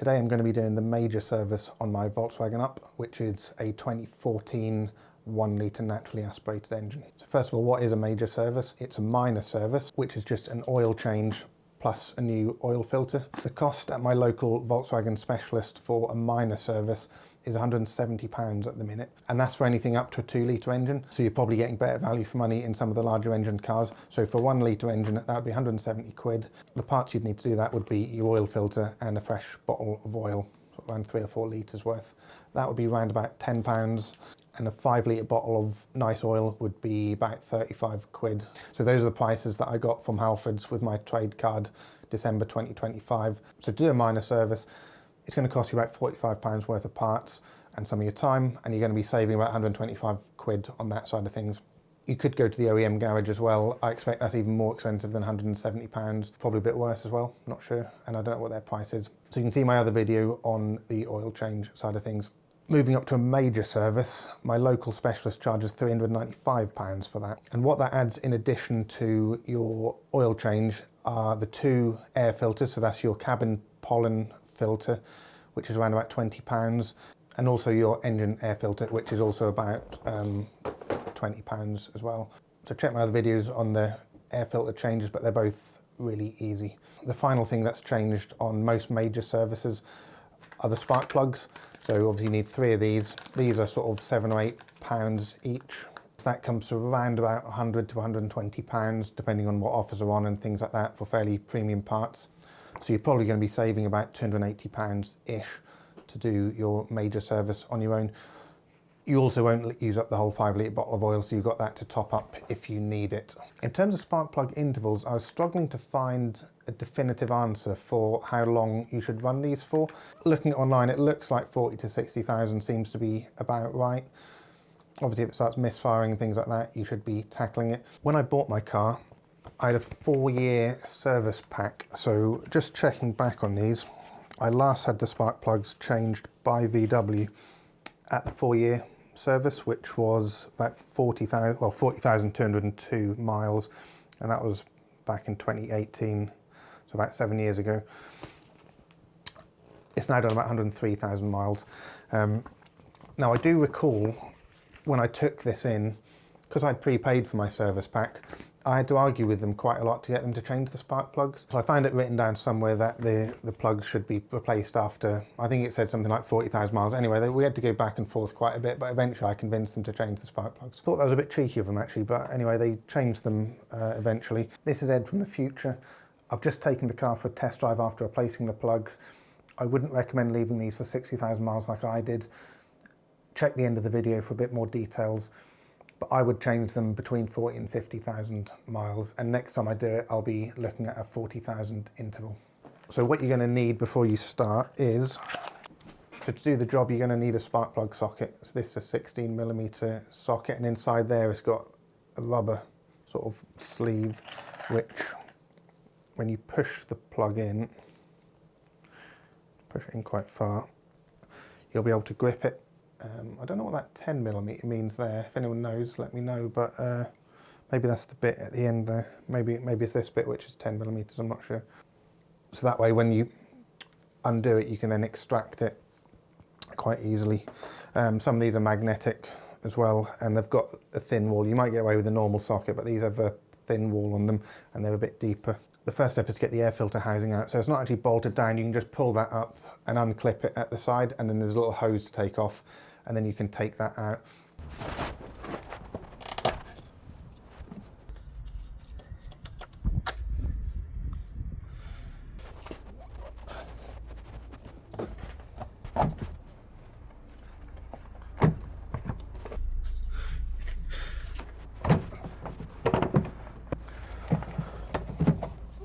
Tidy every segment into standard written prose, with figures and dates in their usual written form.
Today I'm going to be doing the major service on my Volkswagen Up, which is a 2014 1 litre naturally aspirated engine. So first of all, what is a major service? It's a minor service, which is just an oil change plus a new oil filter. The cost at my local Volkswagen specialist for a minor service is £170 at the minute, and that's for anything up to a 2 litre engine, so you're probably getting better value for money in some of the larger engine cars. So for a 1 litre engine, that would be 170 quid. The parts you'd need to do that would be your oil filter and a fresh bottle of oil, around 3 or 4 litres worth. That would be around about £10, and a 5 litre bottle of nice oil would be about 35 quid. So those are the prices that I got from Halfords with my trade card, December 2025. So to do a minor service, it's going to cost you about £45 worth of parts and some of your time, and you're going to be saving about 125 quid on that side of things. You could go to the OEM garage as well. I expect that's even more expensive than £170, probably a bit worse as well, not sure, and I don't know what their price is. So you can see my other video on the oil change side of things. Moving up to a major service, my local specialist charges £395 for that. And what that adds in addition to your oil change are the 2 air filters, so that's your cabin pollen filter, which is around about £20, and also your engine air filter, which is also about £20 as well. So check my other videos on the air filter changes, but they're both really easy. The final thing that's changed on most major services are the spark plugs. So obviously you need 3 of these. These are sort of £7 or £8 each. So that comes to around about £100 to £120, depending on what offers are on and things like that, for fairly premium parts. So you're probably going to be saving about £280-ish to do your major service on your own. You also won't use up the whole 5 litre bottle of oil, so you've got that to top up if you need it. In terms of spark plug intervals, I was struggling to find a definitive answer for how long you should run these for. Looking online, it looks like 40 to 60,000 seems to be about right. Obviously, if it starts misfiring and things like that, you should be tackling it. When I bought my car, I had a 4-year service pack. So just checking back on these, I last had the spark plugs changed by VW at the 4-year service, which was about 40,202 miles, and that was back in 2018, so about 7 years ago. It's now done about 103,000 miles. Now I do recall when I took this in, because I'd prepaid for my service pack, I had to argue with them quite a lot to get them to change the spark plugs. So I found it written down somewhere that the plugs should be replaced after, I think it said something like 40,000 miles. Anyway, we had to go back and forth quite a bit, but eventually I convinced them to change the spark plugs. Thought that was a bit cheeky of them actually, but anyway, they changed them eventually. This is Ed from the future. I've just taken the car for a test drive after replacing the plugs. I wouldn't recommend leaving these for 60,000 miles like I did. Check the end of the video for a bit more details. But I would change them between 40 and 50,000 miles. And next time I do it, I'll be looking at a 40,000 interval. So what you're going to need before you start is, to do the job, you're going to need a spark plug socket. So this is a 16mm socket, and inside there it's got a rubber sort of sleeve, which when you push the plug in, push it in quite far, you'll be able to grip it. I don't know what that 10mm means there. If anyone knows, let me know, but maybe that's the bit at the end there. Maybe it's this bit which is 10mm, I'm not sure. So that way when you undo it, you can then extract it quite easily. Some of these are magnetic as well, and they've got a thin wall. You might get away with a normal socket, but these have a thin wall on them, and they're a bit deeper. The first step is to get the air filter housing out. So it's not actually bolted down. You can just pull that up and unclip it at the side, and then there's a little hose to take off, and then you can take that out.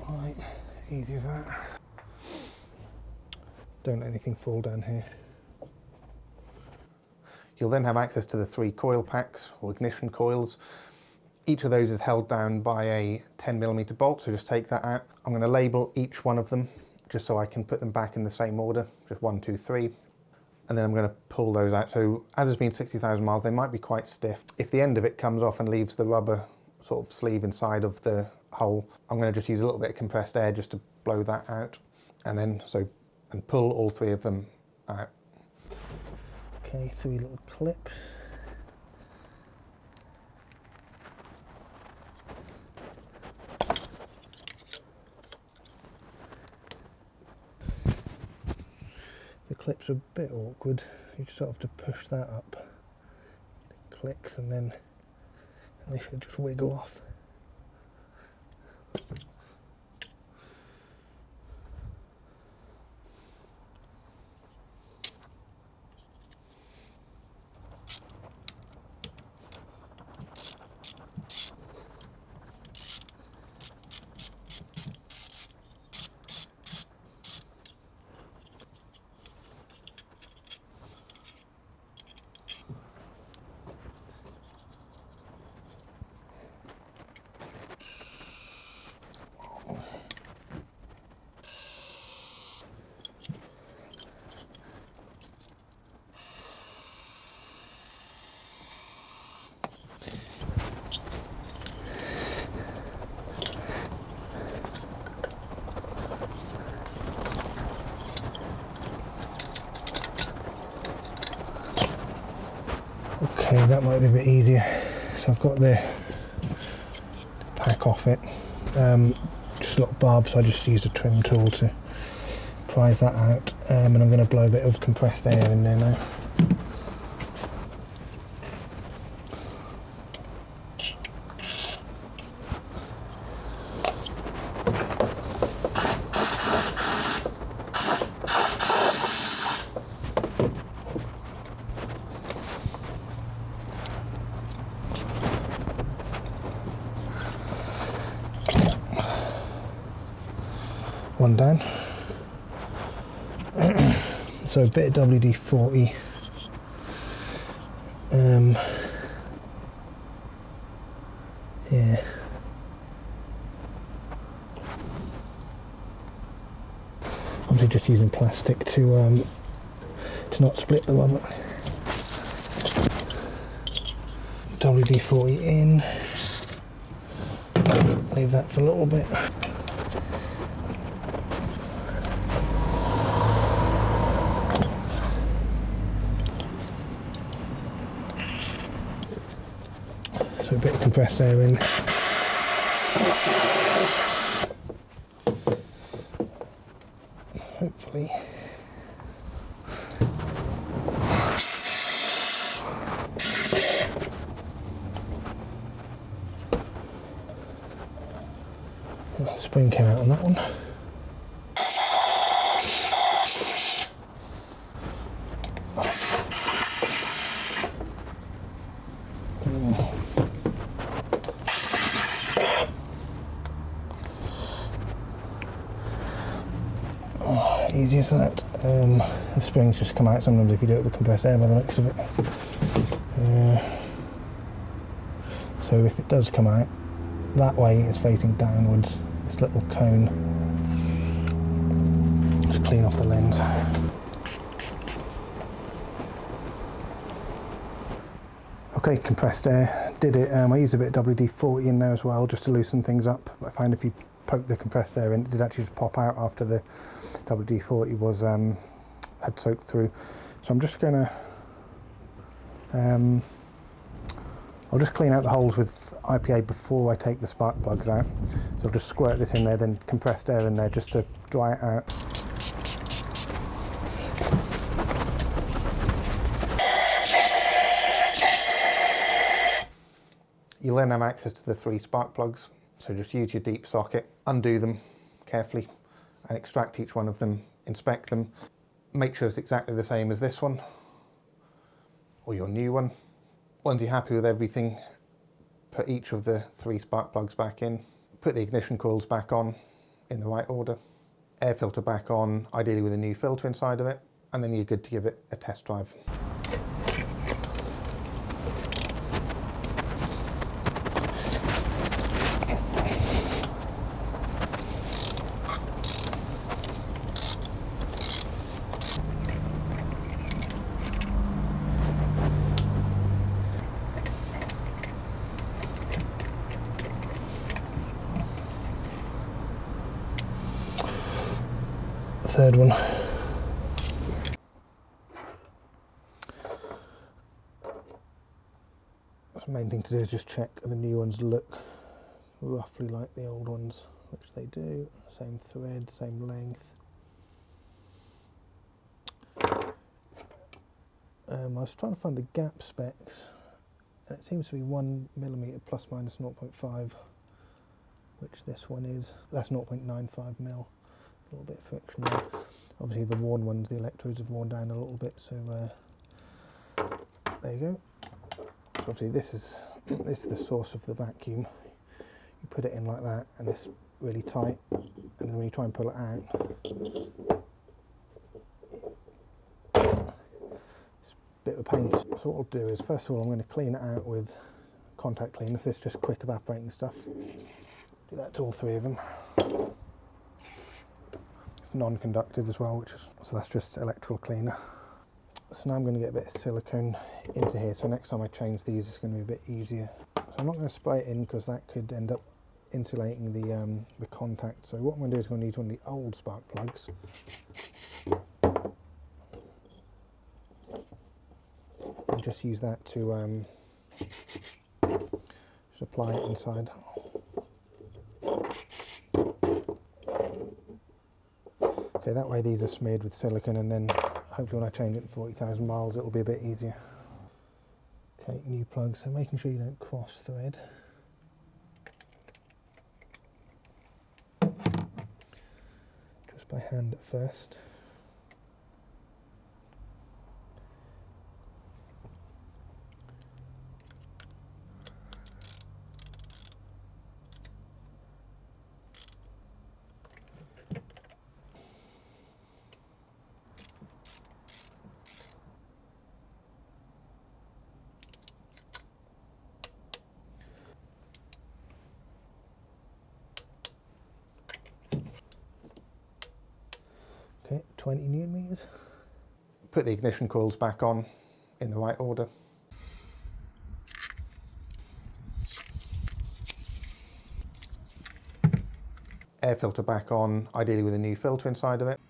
Right, easy as that. Don't let anything fall down here. You'll then have access to the 3 coil packs or ignition coils. Each of those is held down by a 10mm bolt, so just take that out. I'm going to label each one of them just so I can put them back in the same order, just 1, 2, 3. And then I'm going to pull those out. So as it's been 60,000 miles, they might be quite stiff. If the end of it comes off and leaves the rubber sort of sleeve inside of the hole, I'm going to just use a little bit of compressed air just to blow that out. And then, so and pull all three of them out. Okay, 3 little clips. The clips are a bit awkward, you just sort of have to push that up. It clicks and then they should just wiggle off. Okay, that might be a bit easier. So I've got the pack off it. Just a lot of barbs, so I just used a trim tool to prise that out. And I'm going to blow a bit of compressed air in there now. One down. So a bit of WD-40. Yeah. Obviously just using plastic to not split the one. WD-40 in. Leave that for a little bit. So a bit of compressed air in. Hopefully. Oh, spring came out on that one. Easy as that. The springs just come out sometimes if you do it with the compressed air by the looks of it. So if it does come out, that way it's facing downwards, this little cone. Just clean off the lens. Okay, compressed air, did it. I used a bit of WD-40 in there as well just to loosen things up. I found if you poke the compressed air in, it did actually just pop out after the WD-40 was had soaked through. So I'm just gonna I'll just clean out the holes with IPA before I take the spark plugs out. So I'll just squirt this in there, then compressed air in there just to dry it out. You'll then have access to the 3 spark plugs. So just use your deep socket, undo them carefully and extract each one of them, inspect them. Make sure it's exactly the same as this one or your new one. Once you're happy with everything, put each of the 3 spark plugs back in, put the ignition coils back on in the right order, air filter back on, ideally with a new filter inside of it, and then you're good to give it a test drive. Third one. main thing to do is just check the new ones look roughly like the old ones, which they do. Same thread, same length. I was trying to find the gap specs, and it seems to be 1 millimetre plus minus 0.5, which this one is. That's 0.95 mil. A little bit of friction there. Obviously the worn ones, the electrodes have worn down a little bit, so there you go. So obviously this is the source of the vacuum. You put it in like that, and it's really tight, and then when you try and pull it out, it's a bit of a pain. So what I'll do is, first of all, I'm going to clean it out with contact cleaner. This is just quick evaporating stuff. Do that to all three of them. It's non-conductive as well, so that's just electrical cleaner. So now I'm going to get a bit of silicone into here, so next time I change these it's going to be a bit easier. So I'm not going to spray it in because that could end up insulating the contact. So what I'm going to do is I'm going to use one of the old spark plugs. And just use that to just apply it inside. Okay, that way these are smeared with silicone, and then hopefully when I change it in 40,000 miles it'll be a bit easier. Okay, new plug, so making sure you don't cross thread. Just by hand at first. Okay, 20 newton meters. Put the ignition coils back on in the right order. Air filter back on, ideally with a new filter inside of it.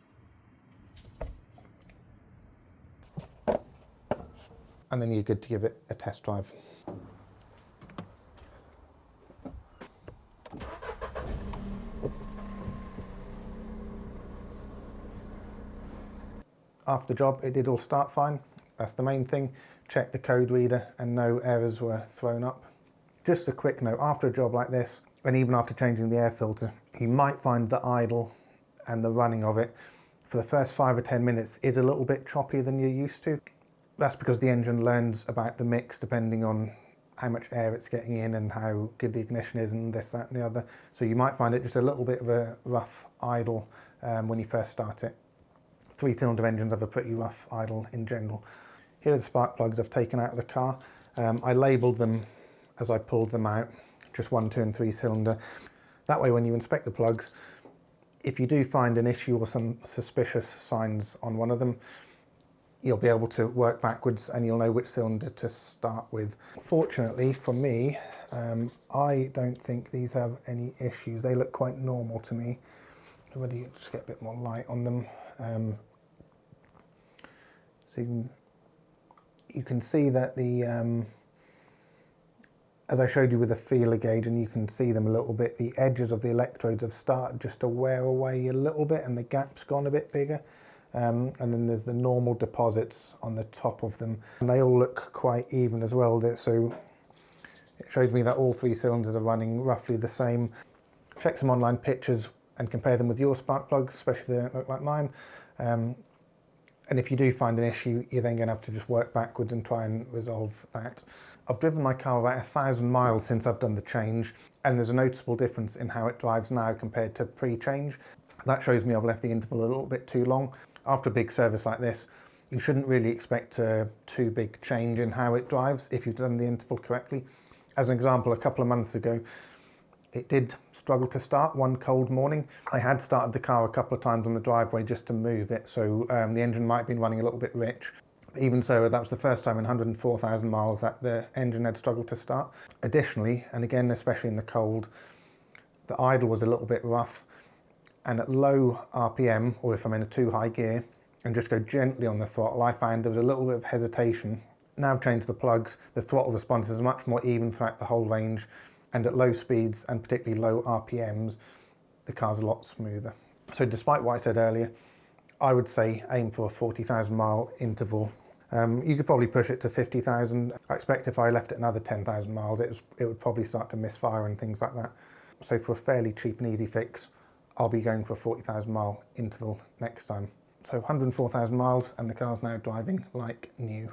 And then you're good to give it a test drive. After the job, it did all start fine. That's the main thing. Check the code reader and no errors were thrown up. Just a quick note, after a job like this, and even after changing the air filter, you might find the idle and the running of it for the first 5 or 10 minutes is a little bit choppier than you're used to. That's because the engine learns about the mix depending on how much air it's getting in and how good the ignition is and this, that and the other. So you might find it just a little bit of a rough idle when you first start it. 3-cylinder engines have a pretty rough idle in general. Here are the spark plugs I've taken out of the car. I labelled them as I pulled them out, just 1, 2 and 3 cylinder. That way when you inspect the plugs, if you do find an issue or some suspicious signs on one of them, you'll be able to work backwards and you'll know which cylinder to start with. Fortunately for me, I don't think these have any issues. They look quite normal to me. So whether you just get a bit more light on them. So you can see that the, as I showed you with the feeler gauge, and you can see them a little bit, the edges of the electrodes have started just to wear away a little bit and the gap's gone a bit bigger. And then there's the normal deposits on the top of them. And they all look quite even as well. So it shows me that all 3 cylinders are running roughly the same. Check some online pictures and compare them with your spark plugs, especially if they don't look like mine. And if you do find an issue, you're then going to have to just work backwards and try and resolve that. I've driven my car about 1,000 miles since I've done the change, and there's a noticeable difference in how it drives now compared to pre-change. That shows me I've left the interval a little bit too long. After a big service like this, you shouldn't really expect a too big change in how it drives if you've done the interval correctly. As an example, a couple of months ago, it did struggle to start one cold morning. I had started the car a couple of times on the driveway just to move it, so the engine might have been running a little bit rich. Even so, that was the first time in 104,000 miles that the engine had struggled to start. Additionally, and again, especially in the cold, the idle was a little bit rough. And at low RPM, or if I'm in a too high gear, and just go gently on the throttle, I found there was a little bit of hesitation Now I've changed the plugs, the throttle response is much more even throughout the whole range, and at low speeds and particularly low RPMs, the car's a lot smoother. So despite what I said earlier, I would say aim for a 40,000 mile interval. You could probably push it to 50,000. I expect if I left it another 10,000 miles, it would probably start to misfire and things like that. So for a fairly cheap and easy fix, I'll be going for a 40,000 mile interval next time. So 104,000 miles and the car's now driving like new.